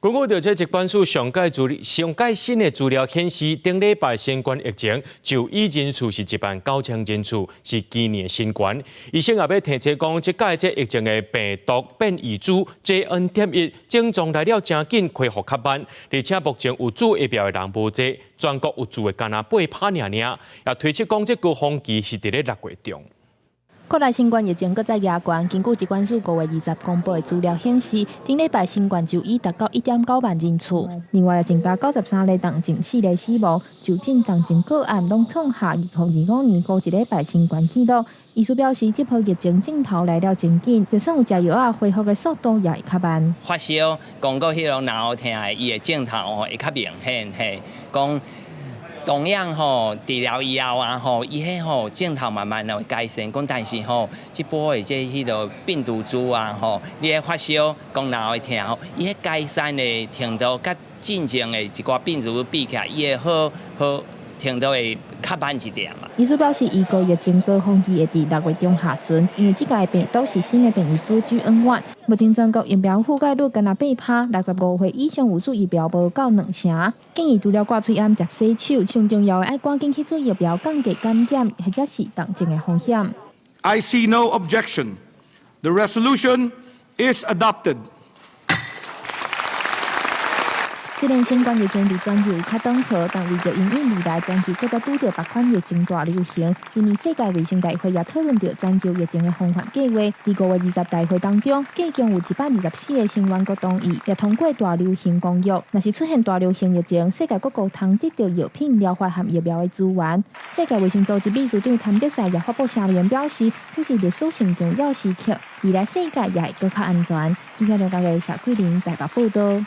根据调查机关署上届新的资料显示，顶礼拜新冠疫情就医人数是19000人次，是今年新高。医生也要提醒讲，这届这疫情的病毒变异株 JN.1 症状来了真紧，恢复较慢，而且目前有注疫苗的人无多，全国有注的敢若8趴尔，也推测讲这高峰期是伫咧6月中。 国内新冠疫情搁再加悬，根据疾管署5月20公布的资料显示，顶礼拜新冠就医达到1.9万人次，另外增加93例重症，4例死亡，就诊重症个案拢创下2025年过一礼拜新冠纪录。医师表示，这波疫情镜头来了真紧，就算有食药恢复的速度也会较慢。发烧，讲到迄种脑疼的，伊的镜头会较明显，嘿，讲。 同样吼，治疗以后啊吼，伊迄吼镜头慢慢会改善。讲但是吼，即波的迄个病毒株啊吼，你的发烧、讲脑会疼吼，伊迄改善的程度，甲进前的一寡病毒比起来，伊的好程度会较慢一点嘛。医师表示，预估疫情高峰期会伫6月中下旬，因为这届病毒是新的变异株 JN.1。目前全国疫苗覆盖率敢若8%，65岁以上有注疫苗无到2成。建议除了挂嘴暗、食洗手，上重要的爱赶紧去注疫苗，降低感染或者是重症的风险。I see no objection. The resolution is adopted. 虽然新冠疫情离全球有较缓和，但为着因应未来全球搁再拄到别款疫情大流行，今年世界卫生大会也讨论到全球疫情的防范计划。伫5月20大会当中，计共有124个成员国同意，也通过大流行公约。若是出现大流行疫情，世界各国通得到药品、疗法和疫苗的资源。世界卫生组织秘书长谭德赛也发布声明表示，这是历史性重要时刻，未来世界也会更较安全。以下两个社区林台北报道。